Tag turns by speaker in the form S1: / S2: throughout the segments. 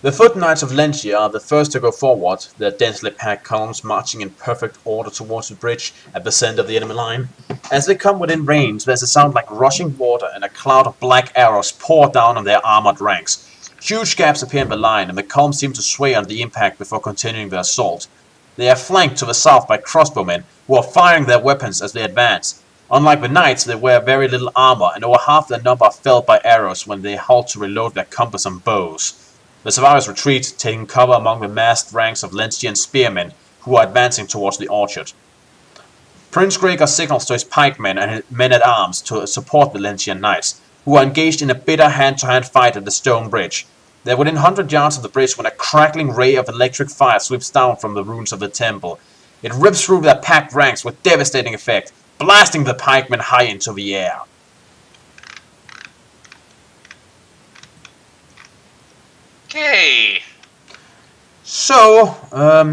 S1: The foot knights of Lentia are the first to go forward, their densely packed columns marching in perfect order towards the bridge at the center of the enemy line. As they come within range, there's a sound like rushing water and a cloud of black arrows pour down on their armored ranks. Huge gaps appear in the line, and the columns seem to sway under the impact before continuing their assault. They are flanked to the south by crossbowmen, who are firing their weapons as they advance. Unlike the knights, they wear very little armor, and over half their number are felled by arrows when they halt to reload their cumbersome bows. The survivors retreat, taking cover among the massed ranks of Lentian spearmen, who are advancing towards the orchard. Prince Gregor signals to his pikemen and men-at-arms to support the Lentian knights, who are engaged in a bitter hand-to-hand fight at the stone bridge. They're within 100 yards of the bridge when a crackling ray of electric fire sweeps down from the ruins of the temple. It rips through their packed ranks with devastating effect, blasting the pikemen high into the air.
S2: Okay.
S1: So,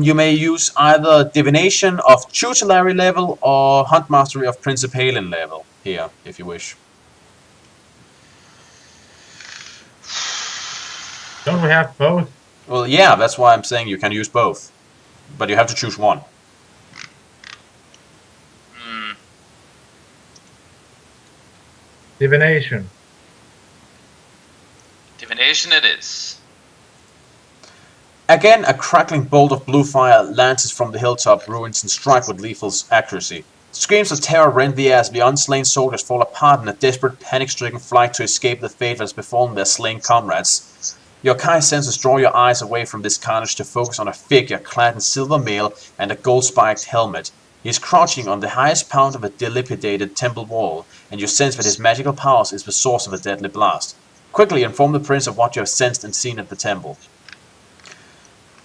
S1: you may use either Divination of Tutelary level or Hunt Mastery of Principalian level here, if you wish.
S3: Don't we have both?
S1: Well, yeah, that's why I'm saying you can use both. But you have to choose one.
S3: Divination.
S2: Divination it is.
S1: Again, a crackling bolt of blue fire lances from the hilltop ruins and strike with lethal accuracy. Screams of terror rend the air as the unslain soldiers fall apart in a desperate, panic-stricken flight to escape the fate that has befallen their slain comrades. Your Kai senses draw your eyes away from this carnage to focus on a figure clad in silver mail and a gold-spiked helmet. He is crouching on the highest pound of a dilapidated temple wall, and you sense that his magical powers is the source of a deadly blast. Quickly inform the prince of what you have sensed and seen at the temple.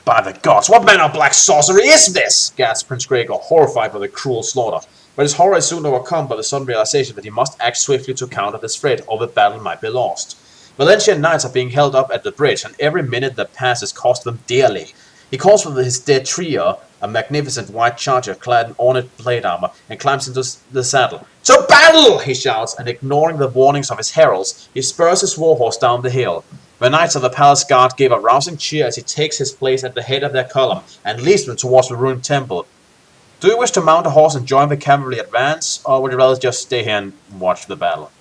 S1: By the gods, what manner of black sorcery is this? Gasped Prince Gregor, horrified by the cruel slaughter. But his horror is soon overcome by the sudden realization that he must act swiftly to counter this threat, or the battle might be lost. Valentian knights are being held up at the bridge, and every minute that passes costs them dearly. He calls for his dead trio, a magnificent white charger clad in ornate plate armor, and climbs into the saddle. "To battle!" he shouts, and ignoring the warnings of his heralds, he spurs his warhorse down the hill. The knights of the palace guard give a rousing cheer as he takes his place at the head of their column and leads them towards the ruined temple. Do you wish to mount a horse and join the cavalry advance, or would you rather just stay here and watch the battle?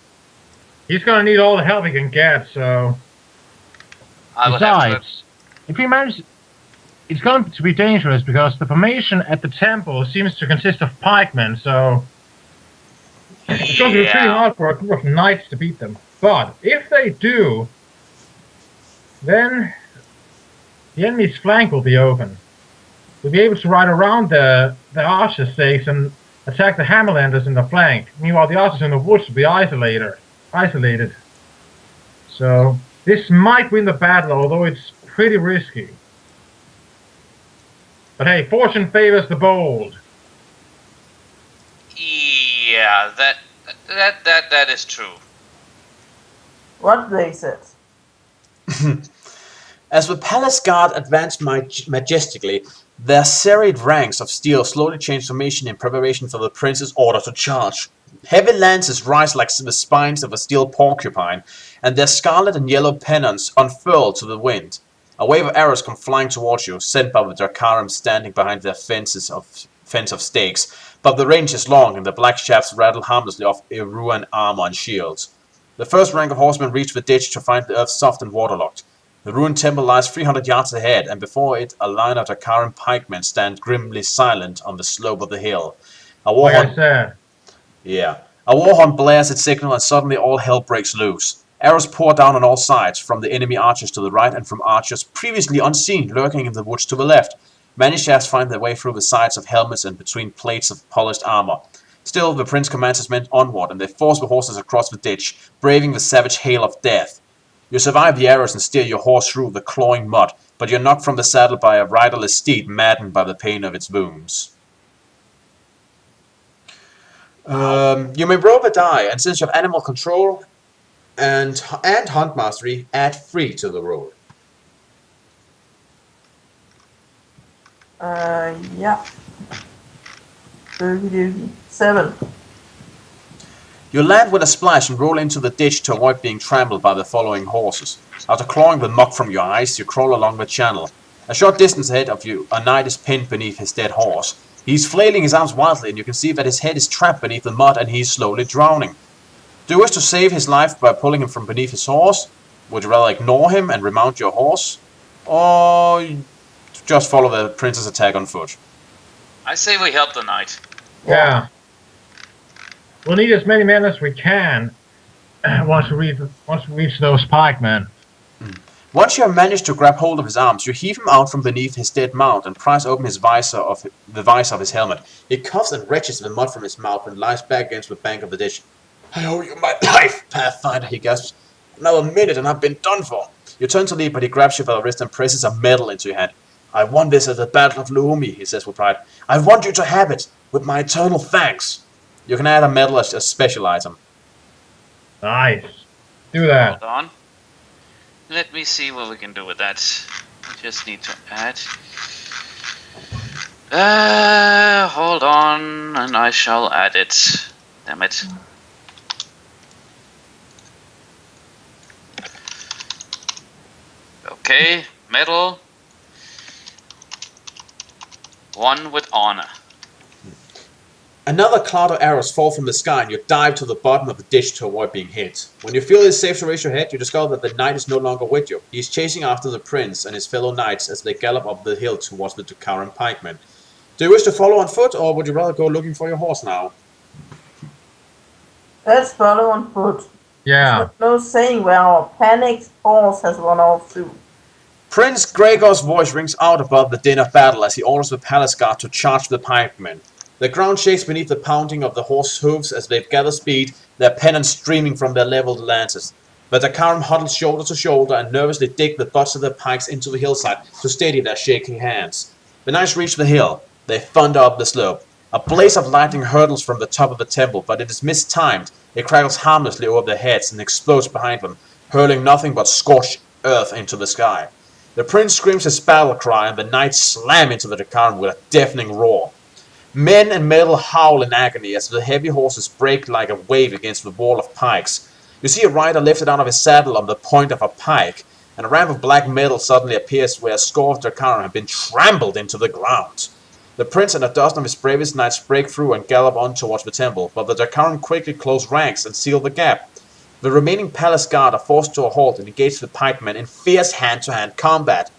S3: He's gonna need all the help he can get, so...
S2: I would have to.
S4: Besides, if we manage, it's going to be dangerous because the formation at the temple seems to consist of pikemen, so
S3: it's going to be pretty hard for a group of knights to beat them. But if they do, then the enemy's flank will be open. We'll be able to ride around the archer stakes and attack the hammerlanders in the flank. Meanwhile, the archers in the woods will be isolated. So this might win the battle, although it's pretty risky. But hey, fortune favors the bold.
S2: Yeah, that is true.
S5: What they said.
S1: As the palace guard advanced majestically, their serried ranks of steel slowly changed formation in preparation for the prince's order to charge. Heavy lances rise like the spines of a steel porcupine, and their scarlet and yellow pennons unfurl to the wind. A wave of arrows come flying towards you, sent by the Dracarim standing behind their fence of stakes, but the range is long, and the black shafts rattle harmlessly off Iruan armor and shields. The first rank of horsemen reach the ditch to find the earth soft and waterlogged. The ruined temple lies 300 yards ahead, and before it a line of Dracarim pikemen stand grimly silent on the slope of the hill. A warhorn blares its signal, and suddenly all hell breaks loose. Arrows pour down on all sides, from the enemy archers to the right and from archers previously unseen lurking in the woods to the left. Many shafts find their way through the sides of helmets and between plates of polished armor. Still, the prince commands his men onward, and they force the horses across the ditch, braving the savage hail of death. You survive the arrows and steer your horse through the clawing mud, but you're knocked from the saddle by a riderless steed maddened by the pain of its wounds. You may roll a die, and since you have animal control and hunt mastery, add 3 to the roll.
S5: Yeah. 7.
S1: You land with a splash and roll into the ditch to avoid being trampled by the following horses. After clawing the muck from your eyes, you crawl along the channel. A short distance ahead of you, a knight is pinned beneath his dead horse. He's flailing his arms wildly, and you can see that his head is trapped beneath the mud and he's slowly drowning. Do you wish to save his life by pulling him from beneath his horse? Would you rather ignore him and remount your horse? Or just follow the prince's attack on foot?
S2: I say we help the knight.
S3: Yeah. We'll need as many men as we can once we reach those pikemen.
S1: Once you have managed to grab hold of his arms, you heave him out from beneath his dead mount and prise open the visor of his helmet. He coughs and retches the mud from his mouth and lies back against the bank of the ditch. I owe you my life, Pathfinder, he gasps. Another minute and I've been done for. You turn to leave, but he grabs you by the wrist and presses a medal into your hand. I won this at the Battle of Luumi, he says with pride. I want you to have it, with my eternal thanks. You can add a medal as a special item.
S3: Nice. Do that.
S2: Hold on. Let me see what we can do with that. I just need to add. Hold on, and I shall add it. Damn it. Okay, medal. One with honor.
S1: Another cloud of arrows fall from the sky and you dive to the bottom of the ditch to avoid being hit. When you feel it's safe to raise your head, you discover that the knight is no longer with you. He is chasing after the prince and his fellow knights as they gallop up the hill towards the Dakaran pikemen. Do you wish to follow on foot, or would you rather go looking for your horse now?
S5: Let's follow on foot.
S3: Yeah.
S5: No saying where our panicked horse has run off to.
S1: Prince Gregor's voice rings out above the din of battle as he orders the palace guard to charge the pikemen. The ground shakes beneath the pounding of the horse's hooves as they gather speed, their pennons streaming from their leveled lances. The Dakaran huddle shoulder to shoulder and nervously dig the butts of their pikes into the hillside to steady their shaking hands. The knights reach the hill. They thunder up the slope. A blaze of lightning hurtles from the top of the temple, but it is mistimed. It crackles harmlessly over their heads and explodes behind them, hurling nothing but scorched earth into the sky. The prince screams his battle cry, and the knights slam into the Dakaran with a deafening roar. Men and metal howl in agony as the heavy horses break like a wave against the wall of pikes. You see a rider lifted out of his saddle on the point of a pike, and a ramp of black metal suddenly appears where a score of Dakaran have been trampled into the ground. The prince and a dozen of his bravest knights break through and gallop on towards the temple, but the Dakaran quickly close ranks and seal the gap. The remaining palace guard are forced to a halt and engage the pikemen in fierce hand-to-hand combat.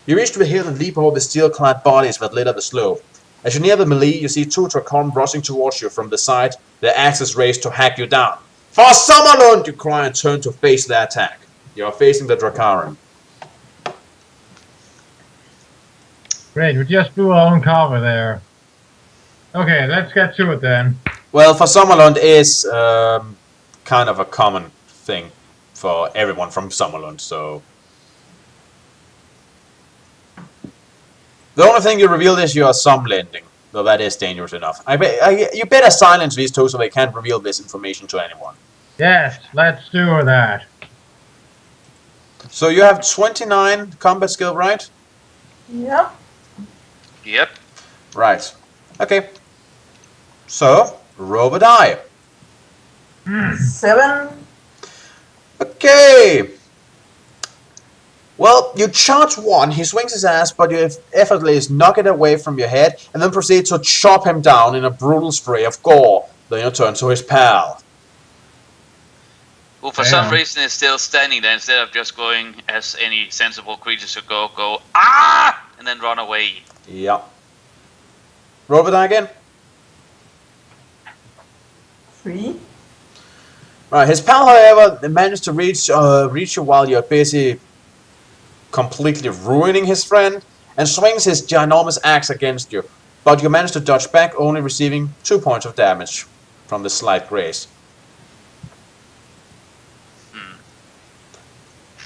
S1: You reach the hill and leap over the steel-clad bodies that litter the slope. As you near the melee, you see two Dakaran rushing towards you from the side, their axes raised to hack you down. For Summerlund! You cry and turn to face the attack. You are facing the Dakaran.
S3: Great, we just blew our own cover there. Okay, let's get to it then.
S1: Well, for Summerlund is kind of a common thing for everyone from Summerlund, so... The only thing you revealed is your Sumlending, though that is dangerous enough. You better silence these two so they can't reveal this information to anyone.
S3: Yes, let's do that.
S1: So you have 29 combat skill, right?
S5: Yep.
S2: Yep.
S1: Right. Okay. So, roll a die.
S5: 7.
S1: Okay. Well, you charge one, he swings his ass, but you effortlessly knock it away from your head, and then proceed to chop him down in a brutal spray of gore. Then you turn to his pal.
S2: Who for some reason is still standing there instead of just going as any sensible creature should go, ah! And then run away.
S1: Yeah. Roll the die again.
S5: 3.
S1: Right, his pal, however, managed to reach you while you're busy completely ruining his friend, and swings his ginormous axe against you. But you manage to dodge back, only receiving 2 points of damage from the slight graze.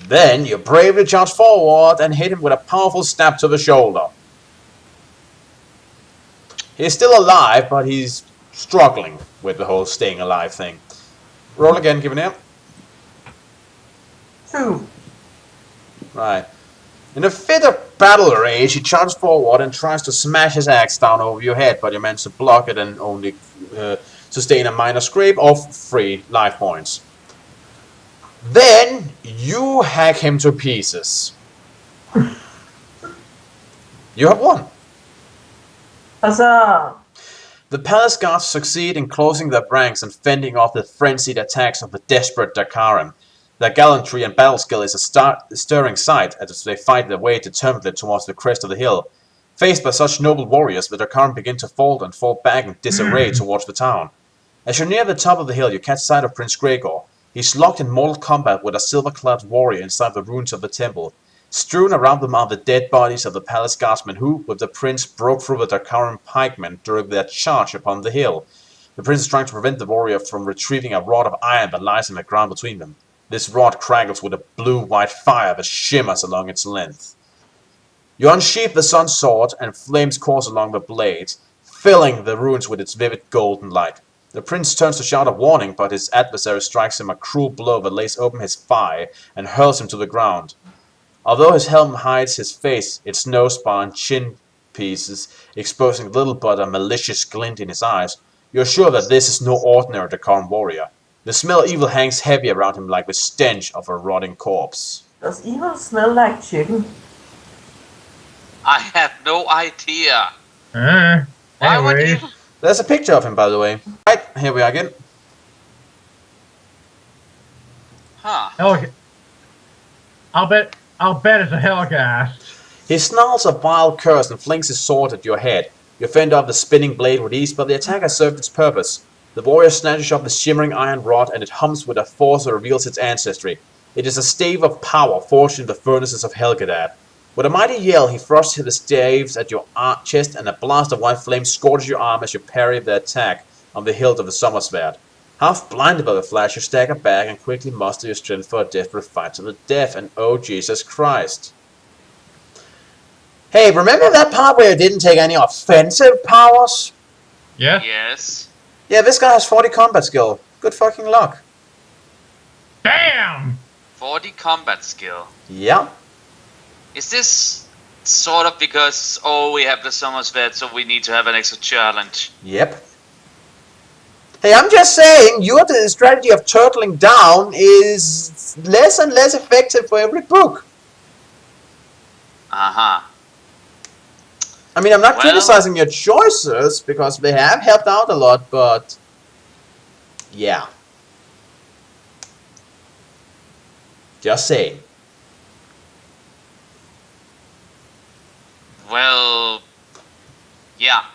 S1: Then you bravely charge forward and hit him with a powerful stab to the shoulder. He's still alive, but he's struggling with the whole staying alive thing. Roll again, give it here.
S5: 2.
S1: Right. In a fit of battle rage, he charges forward and tries to smash his axe down over your head, but you manage to block it and only sustain a minor scrape of 3 life points. Then you hack him to pieces. You have won.
S5: Huzzah!
S1: The palace guards succeed in closing their ranks and fending off the frenzied attacks of the desperate Dakaran. Their gallantry and battle skill is a stirring sight as they fight their way determinedly towards the crest of the hill. Faced by such noble warriors, the Dakaran begin to fold and fall back in disarray towards the town. As you near the top of the hill, you catch sight of Prince Gregor. He's locked in mortal combat with a silver-clad warrior inside the ruins of the temple. Strewn around them are the dead bodies of the palace guardsmen who, with the prince, broke through the Dakaran pikemen during their charge upon the hill. The prince is trying to prevent the warrior from retrieving a rod of iron that lies in the ground between them. This rod crackles with a blue-white fire that shimmers along its length. You unsheath the sun sword, and flames course along the blade, filling the ruins with its vivid golden light. The prince turns to shout a warning, but his adversary strikes him a cruel blow that lays open his thigh and hurls him to the ground. Although his helm hides his face, its nose bar and chin pieces, exposing little but a malicious glint in his eyes, you're sure that this is no ordinary Dakaran warrior. The smell of evil hangs heavy around him like the stench of a rotting corpse.
S5: Does evil smell like chicken?
S2: I have no idea. Why would
S4: Anyways,
S2: evil?
S1: There's a picture of him, by the way. Right, here we are again.
S2: Huh.
S4: I'll bet it's a Hellgast.
S1: He snarls a vile curse and flings his sword at your head. You fend off the spinning blade with ease, but the attack has served its purpose. The warrior snatches up the shimmering iron rod, and it hums with a force that reveals its ancestry. It is a stave of power forged in the furnaces of Helgadad. With a mighty yell, he thrusts the staves at your chest, and a blast of white flame scorches your arm as you parry the attack on the hilt of the Summersword. Half blinded by the flash, you stagger back and quickly muster your strength for a desperate fight to the death, and oh Jesus Christ. Hey, remember that part where you didn't take any offensive powers?
S4: Yes?
S2: Yes.
S1: Yeah, this guy has 40 combat skill. Good fucking luck.
S4: Damn!
S2: 40 combat skill.
S1: Yeah.
S2: Is this sort of because, oh, we have the Summersword, so we need to have an extra challenge?
S1: Yep. Hey, I'm just saying, your strategy of turtling down is less and less effective for every book.
S2: Uh-huh.
S1: I mean, I'm not
S2: Well-
S1: criticizing your choices, because they have helped out a lot, but... yeah. Just saying.
S2: Well, yeah.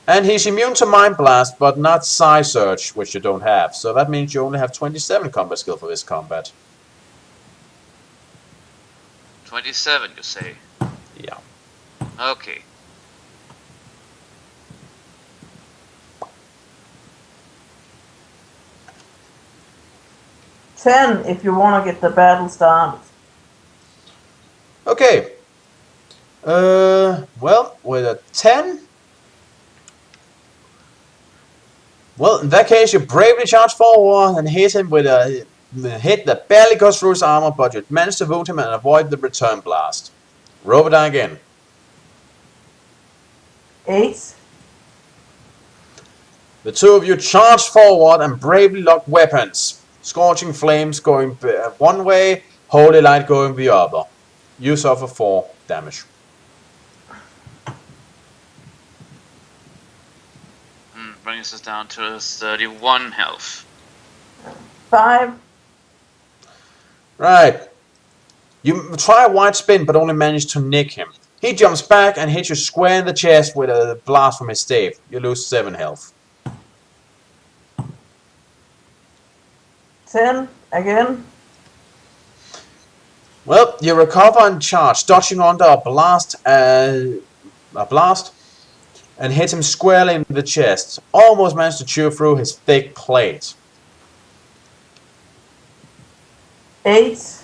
S1: And he's immune to Mind Blast, but not Psy Surge, which you don't have. So that means you only have 27 combat skill for this combat.
S2: 27, you say?
S1: Yeah.
S2: Okay.
S5: Ten if you want to get the battle started.
S1: Okay. Well, with a 10... well, in that case, you bravely charge forward and hit him with a hit that barely goes through his armor, but you manage to wound him and avoid the return blast. Roll it again.
S5: 8.
S1: The two of you charge forward and bravely lock weapons. Scorching flames going one way, holy light going the other. You suffer 4 damage.
S2: Brings us down to 31 health.
S5: 5.
S1: Right. You try a wide spin, but only manage to nick him. He jumps back and hits you square in the chest with a blast from his stave. You lose 7 health.
S5: 10 again.
S1: Well, you recover and charge, dodging under a blast, and hit him squarely in the chest. Almost managed to chew through his thick plate.
S5: 8.